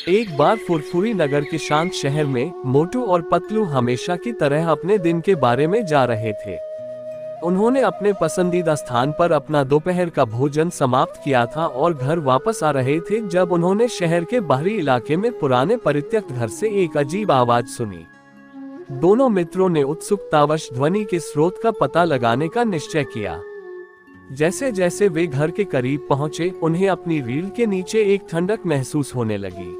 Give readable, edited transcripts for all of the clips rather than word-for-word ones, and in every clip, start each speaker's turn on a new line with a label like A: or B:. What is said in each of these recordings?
A: एक बार फुरफुरी नगर के शांत शहर में मोटू और पतलू हमेशा की तरह अपने दिन के बारे में जा रहे थे। उन्होंने अपने पसंदीदा स्थान पर अपना दोपहर का भोजन समाप्त किया था और घर वापस आ रहे थे जब उन्होंने शहर के बाहरी इलाके में पुराने परित्यक्त घर से एक अजीब आवाज सुनी। दोनों मित्रों ने उत्सुकतावश ध्वनि के स्रोत का पता लगाने का निश्चय किया। जैसे जैसे वे घर के करीब पहुंचे, उन्हें अपनी रीढ़ के नीचे एक ठंडक महसूस होने लगी।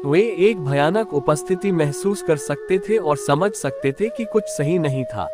A: वे एक भयानक उपस्थिति महसूस कर सकते थे और समझ सकते थे कि कुछ सही नहीं था।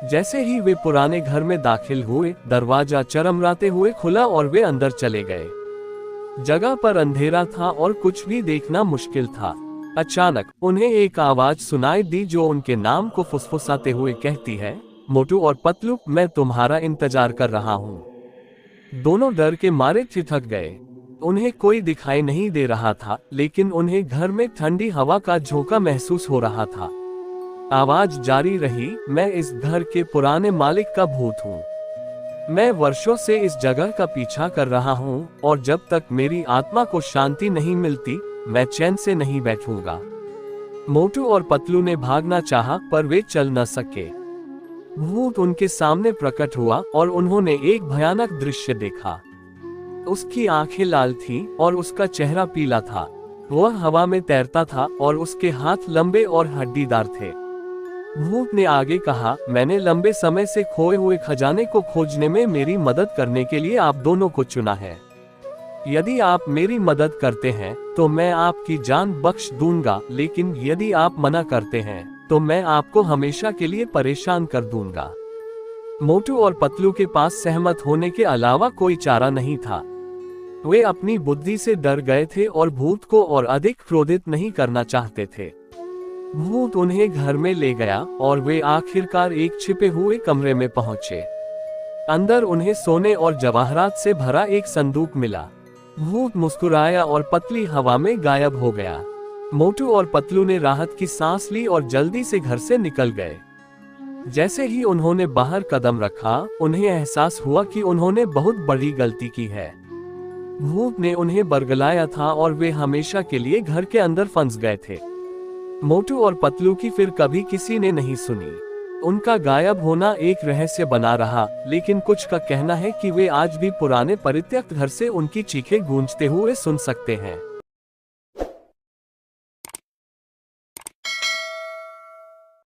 A: जैसे ही वे पुराने घर में दाखिल हुए, दरवाजा चरमराते हुए खुला और वे अंदर चले गए। जगह पर अंधेरा था और कुछ भी देखना मुश्किल था। अचानक उन्हें एक आवाज सुनाई दी जो उनके नाम को फुसफुसाते हुए कहती है, मोटू और पतलू, मैं तुम्हारा इंतजार कर रहा हूँ। दोनों डर के मारे ठिठक गए। उन्हें कोई दिखाई नहीं दे रहा था, लेकिन उन्हें घर में ठंडी हवा का झोंका महसूस हो रहा था। आवाज जारी रही, मैं इस घर के पुराने मालिक का भूत हूँ। मैं वर्षों से इस जगह का पीछा कर रहा हूँ और जब तक मेरी आत्मा को शांति नहीं मिलती, मैं चैन से नहीं बैठूंगा। मोटू और पतलू ने भागना चाहा, पर वे चल न सके। भूत उनके सामने प्रकट हुआ और उन्होंने एक भयानक दृश्य देखा। उसकी आंखें लाल थीं और उसका चेहरा पीला था। वह हवा में तैरता था और उसके हाथ लंबे और हड्डीदार थे। भूत ने आगे कहा, मैंने लंबे समय से खोए हुए खजाने को खोजने में मेरी मदद करने के लिए आप दोनों को चुना है। यदि आप मेरी मदद करते हैं तो मैं आपकी जान बख्श दूंगा, लेकिन यदि आप मना करते हैं तो मैं आपको हमेशा के लिए परेशान कर दूंगा। मोटू और पतलू के पास सहमत होने के अलावा कोई चारा नहीं था। वे अपनी बुद्धि से डर गए थे और भूत को और अधिक क्रोधित नहीं करना चाहते थे। भूत उन्हें घर में ले गया और वे आखिरकार एक छिपे हुए कमरे में पहुंचे। अंदर उन्हें सोने और जवाहरात से भरा एक संदूक मिला। भूत मुस्कुराया और पतली हवा में गायब हो गया। मोटू और पतलू ने राहत की सांस ली और जल्दी से घर से निकल गए। जैसे ही उन्होंने बाहर कदम रखा, उन्हें एहसास हुआ कि उन्होंने बहुत बड़ी गलती की है। भूत ने उन्हें बरगलाया था और वे हमेशा के लिए घर के अंदर फंस गए थे। मोटू और पतलू की फिर कभी किसी ने नहीं सुनी। उनका गायब होना एक रहस्य बना रहा, लेकिन कुछ का कहना है कि वे आज भी पुराने परित्यक्त घर से उनकी चीखें गूंजते हुए सुन सकते हैं।